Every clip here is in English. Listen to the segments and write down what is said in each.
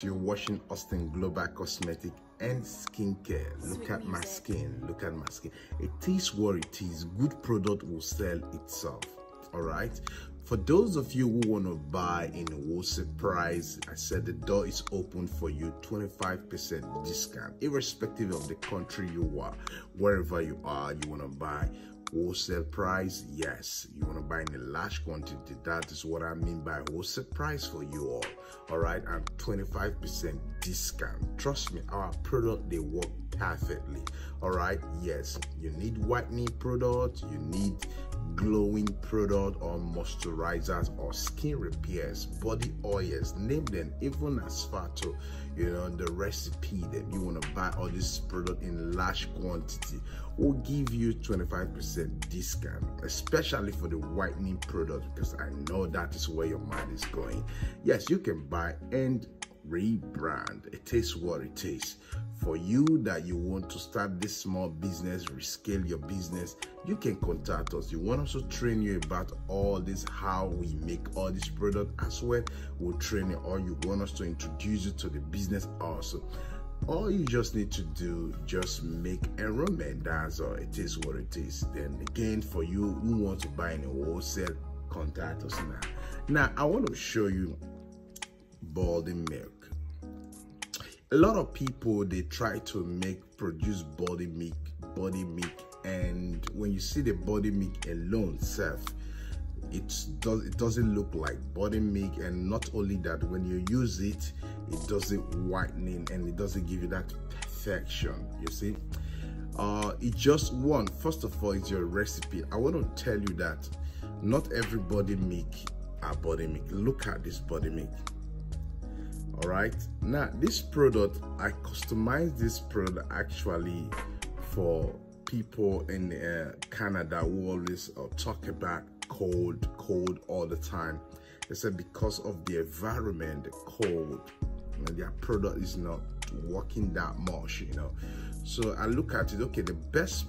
You're watching Austin Global Cosmetic and Skincare. Look at my skin. Look at my skin. It is what it is. Good product will sell itself. All right. For those of you who want to buy in wholesale price, I said the door is open for you. 25% discount, irrespective of the country you are, wherever you are. You want to buy wholesale price? Yes. You want to buy in a large quantity? That is what I mean by wholesale price for you all right, and 25% discount. Trust me, our product, they work perfectly. All right, yes, you need whitening product, you need glowing product, or moisturizers, or skin repairs, body oils, name them, even as far to the recipe that you want to buy all this product in large quantity. Will give you 25% discount, especially for the whitening product, because I know that is where your mind is going. Yes, you can buy and rebrand. It is what it is. For you that you want to start this small business, rescale your business, you can contact us. You want us to train you about all this, how we make all this product as well, we'll train you. Or you want us to introduce you to the business also. All you just need to do, just make enrollment. That's all. It is what it is. Then again, for you who want to buy in a wholesale, contact us now. Now I want to show you body milk. A lot of people, they try to produce body milk, and when you see the body milk alone self, it doesn't look like body milk. And not only that, when you use it, it doesn't whitening and it doesn't give you that perfection. You see, it just first of all, it's your recipe. I want to tell you that not every body milk are body milk. Look at this body milk. All right, now this product, I customized this product actually for people in Canada who always talk about cold all the time. They said because of the environment, the cold, and their product is not working that much, So I look at it, okay, the best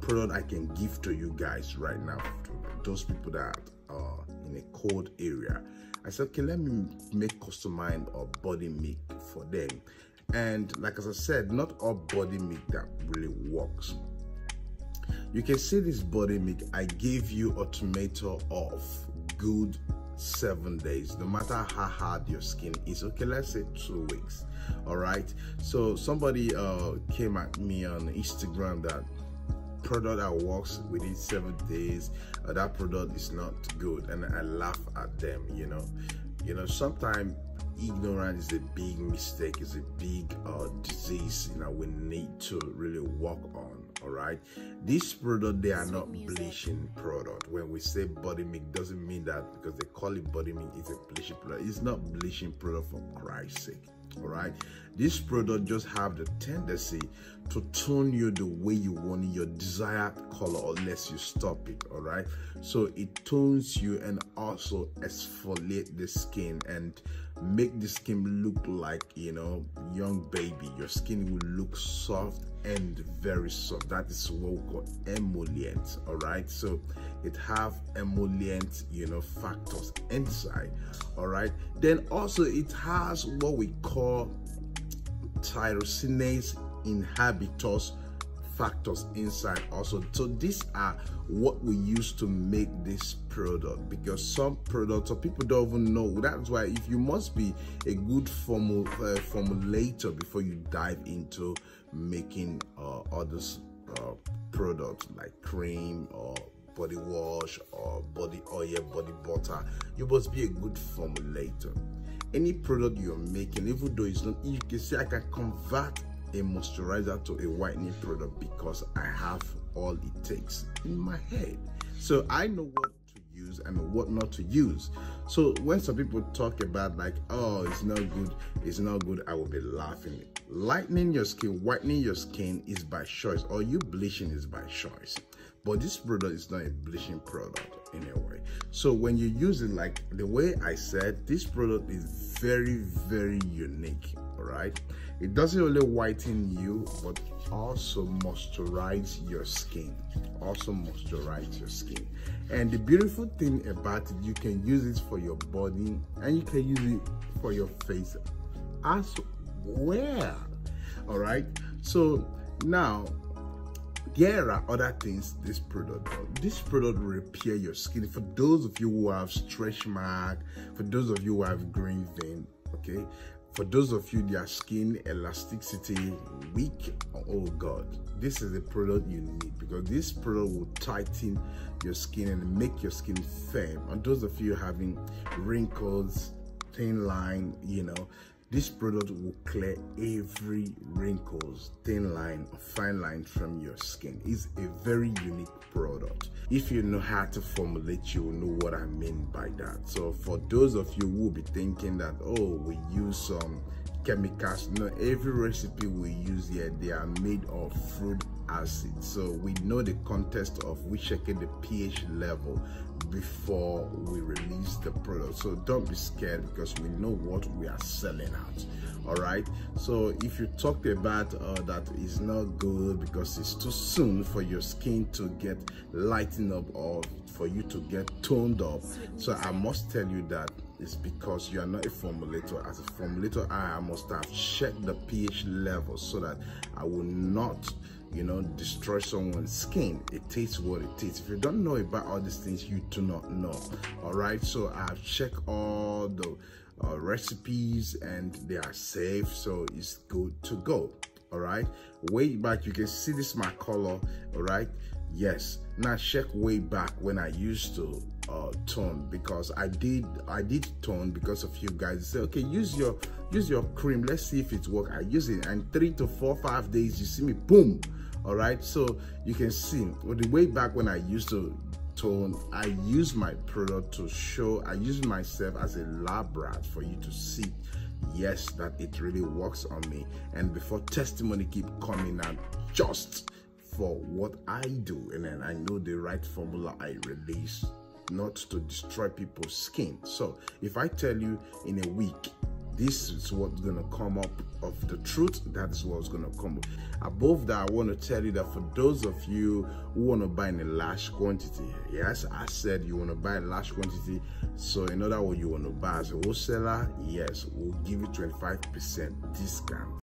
product I can give to you guys right now, to those people that are in a cold area, I said, okay, let me make customized body milk for them. And like as I said, not all body milk that really works. You can see this body milk, I gave you a tomato of good 7 days, no matter how hard your skin is. Okay, let's say 2 weeks. All right, so somebody came at me on Instagram that product that works within 7 days, that product is not good, and I laugh at them. Sometimes ignorance is a big mistake, it's a big disease we need to really work on. All right, this product, they are not bleaching product. When we say body milk, doesn't mean that because they call it body milk, it's a bleaching product. It's not bleaching product, for Christ's sake. All right, this product just have the tendency to tone you the way you want your desired color, unless you stop it. All right, so it tones you and also exfoliate the skin and make the skin look like young baby. Your skin will look soft and very soft. That is what we call emollient. All right, so it have emollient factors inside. All right, then also it has what we call tyrosinase inhibitors factors inside also. So these are what we use to make this product, because some products, so people don't even know. That's why if you must be a good formulator before you dive into making other products like cream or body wash or body oil, body butter. You must be a good formulator. Any product you're making, even though it's not, you can say I can convert a moisturizer to a whitening product because I have all it takes in my head. So I know what to use and what not to use. So when some people talk about like, oh, it's not good, I will be laughing. Lightening your skin, whitening your skin is by choice, or you bleaching is by choice. But this product is not a bleaching product in a way. So when you use it, like the way I said, this product is very, very unique. All right, it doesn't only whiten you, but also moisturize your skin. And the beautiful thing about it, you can use it for your body and you can use it for your face as well. All right, so now there are other things this product does. This product will repair your skin. For those of you who have stretch mark, for those of you who have green vein, okay, for those of you their skin elasticity weak, oh God, this is a product you need, because this product will tighten your skin and make your skin firm. And those of you having wrinkles, thin line, you know, this product will clear every wrinkles, thin line, fine line from your skin. It's a very unique product. If you know how to formulate, you will know what I mean by that. So for those of you who will be thinking that, oh, we use some chemicals, no, every recipe we use here, they are made of fruit acid. So we know the context of, we checking the pH level before we release the product. So don't be scared, because we know what we are selling out. All right, so if you talked about that is not good because it's too soon for your skin to get lightened up or for you to get toned up, so I must tell you that it's because you are not a formulator. As a formulator, I must have checked the pH level so that I will not, you know, destroy someone's skin. It tastes what it tastes. If you don't know about all these things, you do not know. All right, so I've checked all the recipes and they are safe, so it's good to go. All right, way back you can see this my color. All right, yes, now check way back when I used to tone, because I did tone because of you guys say, okay, use your cream, let's see if it works. I use it, and 3 to 4 5 days you see me boom. All right, so you can see well, the way back when I used to tone, I use my product to show, I use myself as a lab rat for you to see, yes, that it really works on me, and before testimony keep coming out just for what I do, and then I know the right formula I release, not to destroy people's skin. So if I tell you in a week this is what's gonna come up of the truth, that is what's gonna come up. Above that, I want to tell you that for those of you who want to buy in a large quantity, yes, I said you want to buy a large quantity, so in other words, you want to buy as a wholesaler, yes, we'll give you 25% discount.